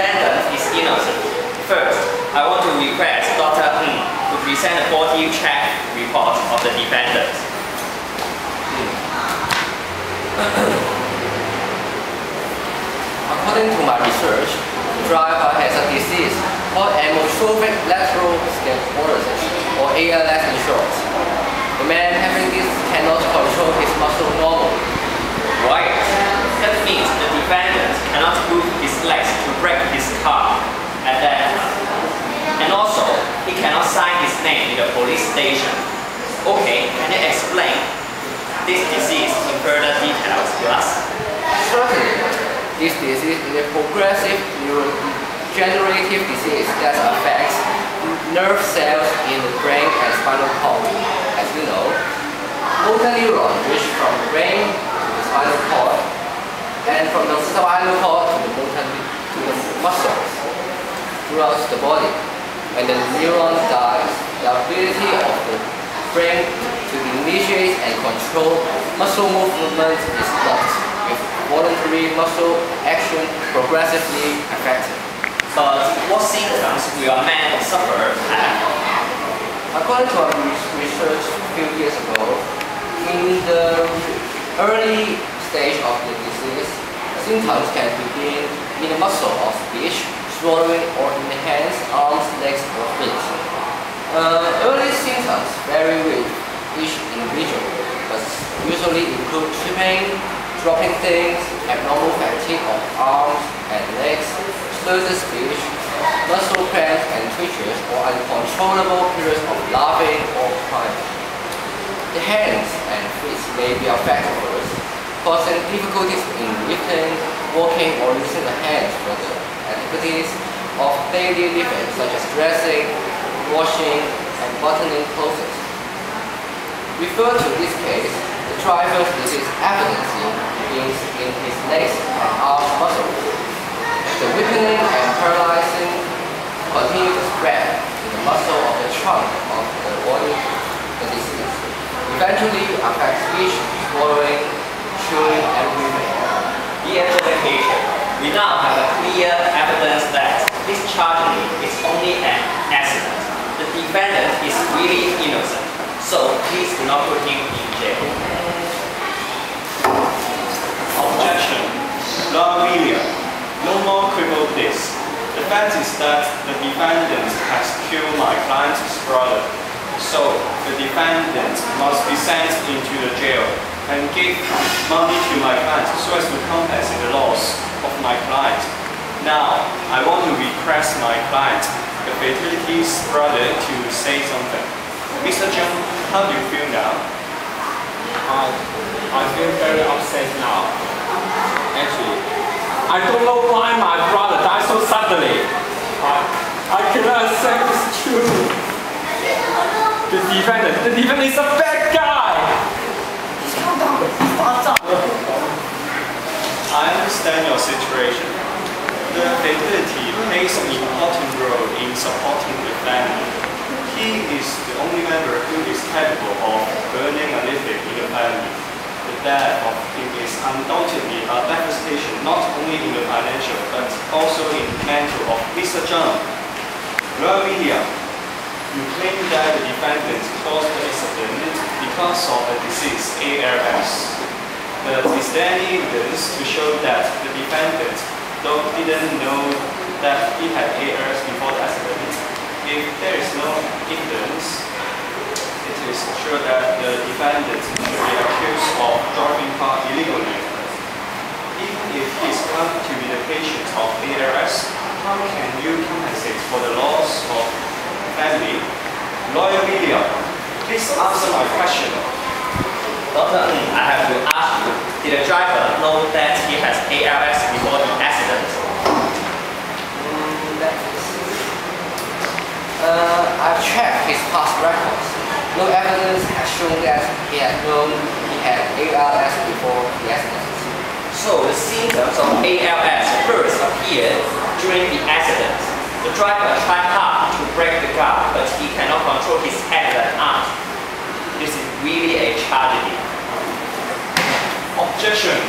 defendant is innocent. First, I want to request Dr. Ng to present a body check report of the defendant. According to my research, the driver has a disease called amyotrophic lateral sclerosis, or ALS in short. The man having this cannot control his muscle normally. Right. That means the defendant cannot move his legs to brake his car at that time. And also, he cannot sign his name in the police station. Okay, can you explain this disease in further details to us? Certainly. This disease is a progressive neurodegenerative disease that affects nerve cells in the brain and spinal cord. As you know, motor neurons reach from the brain to the spinal cord, and from the spinal cord to the muscles throughout the body. When the neuron dies, the ability of the brain to initiate and control muscle movement is lost, with voluntary muscle action progressively affected. But what symptoms will a man suffer have? According to our research a few years ago, in the early stage of the disease, symptoms can begin in the muscle of speech, swallowing, or in the hands, arms, legs, or feet. Early symptoms vary with each individual, but usually include tripping, dropping things, abnormal fatigue of arms and legs, slurred speech, muscle cramps and twitches, or uncontrollable periods of laughing or crying. The hands and feet may be affected first, causing difficulties in lifting, walking, or using the hands for the activities of daily living, such as dressing, washing, and buttoning clothes. Refer to this case, the driver's disease evidence begins in his legs and arm muscles. The weakening and paralyzing continue to spread to the muscle of the trunk of the body. The disease eventually affects speech, swallowing, chewing, and breathing. The patient, we now have a clear evidence that this charging is only an accident. The defendant is really innocent, so please do not put him in jail. Objection. Law William. No more criminal this. The fact is that the defendant has killed my client's brother. So, the defendant must be sent into the jail and give money to my client so as to compensate the loss of my client. Now, I want to request my client, the fatality's brother, to say something. Mr. Zheng, how do you feel now? I feel very upset now. Actually, I don't know why my brother died so suddenly. I cannot accept this truth. The defendant is a bad guy. I understand your situation. The fatality plays an important role in supporting the family. He is the only member who is capable of earning a living in the family. The death of him is undoubtedly a devastation not only in the financial but also in the mental of Mr. Zhang. Well, William, you claim that the defendant caused the accident because of the disease ALS. But is there any evidence to show that the defendant didn't know that he had ALS before the accident? If there is no evidence, it is sure that the defendant should be accused of driving car illegally. Even if he is found to be the patient of ALS, how can you compensate for the loss of family? Lawyer William, please answer my question. Dr. Ng, I have to ask you, did the driver know that he has ALS before the accident? I've checked his past records. No evidence has shown that he had known he had ALS before the accident. So the symptoms of ALS first appeared during the accident. The driver tried hard to brake the car, but he cannot control his head and arms. This is really a tragedy. Objection!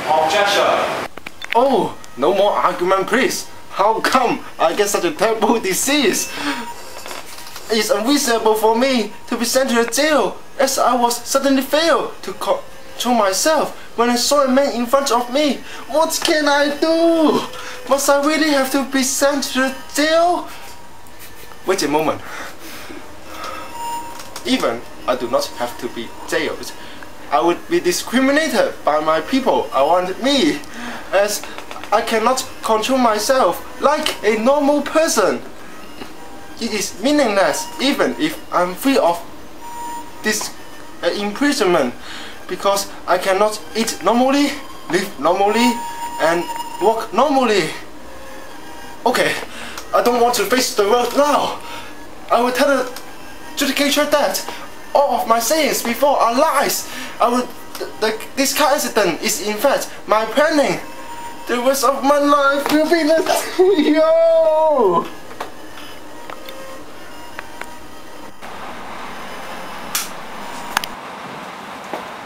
Objection! Oh, no more argument, please. How come I get such a terrible disease? It's unreasonable for me to be sent to the jail, as I was suddenly failed to control myself when I saw a man in front of me. What can I do? Must I really have to be sent to the jail? Wait a moment. Even I do not have to be jailed, I would be discriminated by my people around me, as I cannot control myself like a normal person. It is meaningless even if I'm free of this imprisonment, because I cannot eat normally, live normally, and walk normally. Okay, I don't want to face the world now. I will tell the judicature that all of my sayings before are lies. This car accident is in fact my planning. The rest of my life will be the yo.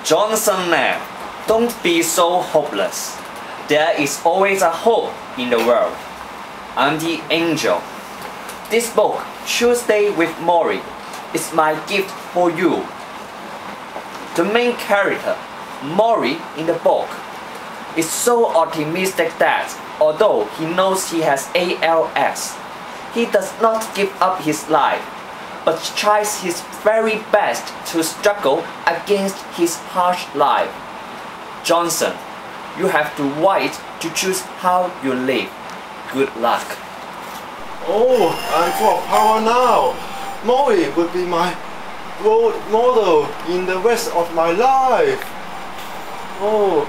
Johnson Lamb, don't be so hopeless. There is always a hope in the world. I'm the angel. This book, Tuesday with Maury, is my gift for you. The main character, Maury in the book, is so optimistic that although he knows he has ALS, he does not give up his life, but tries his very best to struggle against his harsh life. Johnson, you have the right to choose how you live. Good luck. Oh, I'm full of power now. Maury will be my role model in the rest of my life. Oh.